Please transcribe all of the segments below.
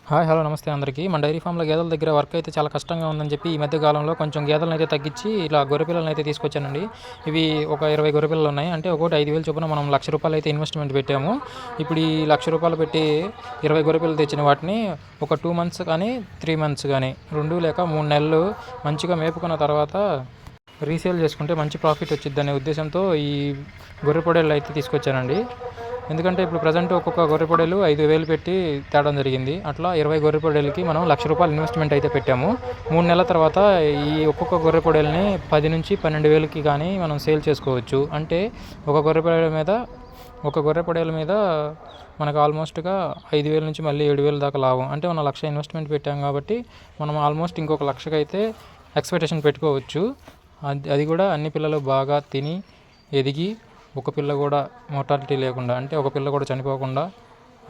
Hi hello నమస్తే అందరికీ. మన డైరీ ఫామ్లో గేదెల దగ్గర వర్క్ అయితే చాలా కష్టంగా ఉందని చెప్పి ఈ మధ్య కాలంలో కొంచెం గేదెలను అయితే తగ్గించి ఇలా గొర్రె పిల్లలను అయితే తీసుకొచ్చానండి. ఇవి ఒక 20 గొర్రె పిల్లలు ఉన్నాయి. అంటే ఒక్కోటి 5,000 చొప్పున మనం ₹1,00,000 అయితే ఇన్వెస్ట్మెంట్ పెట్టాము. ఇప్పుడు ఈ ₹1,00,000 పెట్టి 20 గొర్రె పిల్లలు తెచ్చిన వాటిని ఒక 2 మంత్స్ కానీ 3 మంత్స్ కానీ 2 లేక 3 నెలలు మంచిగా మేపుకున్న తర్వాత రీసేల్ చేసుకుంటే మంచి ప్రాఫిట్ వచ్చిద్దనే ఉద్దేశంతో ఈ గొర్రె పొడేళ్ళు అయితే తీసుకొచ్చానండి. ఎందుకంటే ఇప్పుడు ప్రజెంట్ ఒక్కొక్క గొర్రె పొడేలు 5,000 పెట్టి తేడం జరిగింది. అట్లా 20 గొర్రె పొడేలకి మనం ₹1,00,000 ఇన్వెస్ట్మెంట్ అయితే పెట్టాము. 3 నెలల తర్వాత ఈ ఒక్కొక్క గొర్రె పొడేలని 10 నుంచి 12,000కి కానీ మనం సేల్ చేసుకోవచ్చు. అంటే ఒక గొర్రె పొడేల మీద మనకు ఆల్మోస్ట్గా 5,000 నుంచి మళ్ళీ 7,000 దాకా లాభం. అంటే మనం 1,00,000 ఇన్వెస్ట్మెంట్ పెట్టాం కాబట్టి మనం ఆల్మోస్ట్ ఇంకొక 1,00,000కి అయితే ఎక్స్పెక్టేషన్ పెట్టుకోవచ్చు. అది కూడా అన్ని పిల్లలు బాగా తిని ఎదిగి ఒక పిల్ల కూడా మోర్టాలిటీ లేకుండా, అంటే ఒక పిల్ల కూడా చనిపోకుండా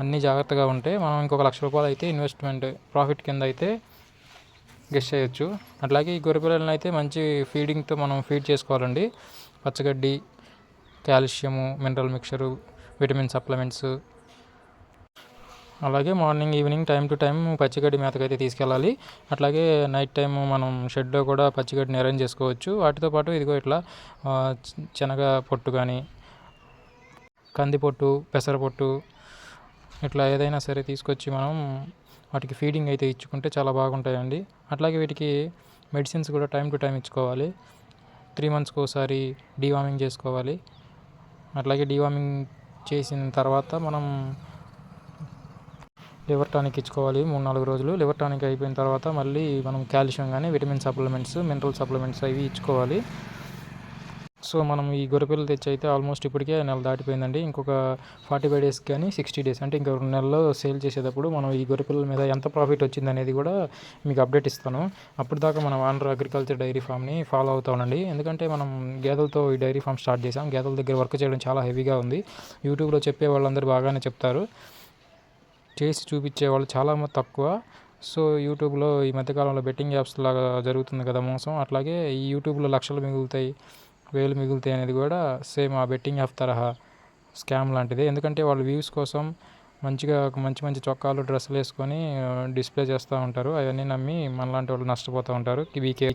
అన్నీ జాగ్రత్తగా ఉంటే మనం ఇంకొక ₹1,00,000 అయితే ఇన్వెస్ట్మెంట్ ప్రాఫిట్ కింద అయితే గెస్ చేయొచ్చు. అట్లాగే ఈ గొర్రె పిల్లలను అయితే మంచి ఫీడింగ్తో మనం ఫీడ్ చేసుకోవాలండి. పచ్చగడ్డి, calcium, mineral mixture, vitamin supplements, అలాగే morning evening time to time పచ్చిగడ్డి మేతకైతే తీసుకెళ్ళాలి. అట్లాగే నైట్ టైం మనం షెడ్లో కూడా పచ్చిగడ్డిని అరేంజ్ చేసుకోవచ్చు. వాటితో పాటు ఇదిగో ఇట్లా శనగ పొట్టు కానీ, కందిపొట్టు, పెసరపొట్టు, ఇట్లా ఏదైనా సరే తీసుకొచ్చి మనం వాటికి ఫీడింగ్ అయితే ఇచ్చుకుంటే చాలా బాగుంటాయండి. అట్లాగే వీటికి మెడిసిన్స్ కూడా టైం టు టైం ఇచ్చుకోవాలి. 3 మంత్స్కి ఒకసారి డీవార్మింగ్ చేసుకోవాలి. అట్లాగే డీవార్మింగ్ చేసిన తర్వాత మనం లివర్ టానిక్ ఇచ్చుకోవాలి 3-4 రోజులు. లివర్ టానిక్ అయిపోయిన తర్వాత మళ్ళీ మనం కాల్షియం కానీ, విటమిన్ సప్లిమెంట్స్, మినరల్ సప్లిమెంట్స్ అవి ఇచ్చుకోవాలి. సో మనం ఈ గొర్రెపిల్లలు తెచ్చి అయితే ఆల్మోస్ట్ ఇప్పటికే నెల దాటిపోయిందండి. ఇంకొక 45 డేస్ కానీ 60 డేస్, అంటే ఇంకా 2 నెలల్లో సేల్ చేసేటప్పుడు మనం ఈ గొర్రెపిల్లల మీద ఎంత ప్రాఫిట్ వచ్చింది అనేది కూడా మీకు అప్డేట్ ఇస్తాను. అప్పుడు దాకా మనం ఆంధ్ర అగ్రికల్చర్ డైరీ ఫామ్ని ఫాలో అవుతామండి. ఎందుకంటే మనం గేదెలతో ఈ డైరీ ఫామ్ స్టార్ట్ చేసాం. గేదెల దగ్గర వర్క్ చేయడం చాలా హెవీగా ఉంది. యూట్యూబ్లో చెప్పే వాళ్ళందరూ బాగానే చెప్తారు, చేసి చూపించే వాళ్ళు చాలా తక్కువ. సో యూట్యూబ్లో ఈ మధ్యకాలంలో బెట్టింగ్ యాప్స్ లాగా జరుగుతుంది కదా మోసం, అట్లాగే ఈ యూట్యూబ్లో లక్షలు మిగులుతాయి, వేలు మిగులుతాయి అనేది కూడా సేమ్ ఆ బెట్టింగ్ యాప్ తరహా స్కామ్ లాంటిదే. ఎందుకంటే వాళ్ళు వ్యూస్ కోసం మంచిగా మంచి మంచి చొక్కాలు, డ్రెస్సులు వేసుకొని డిస్ప్లే చేస్తూ ఉంటారు. అవన్నీ నమ్మి మనలాంటి వాళ్ళు నష్టపోతూ ఉంటారు. వీకే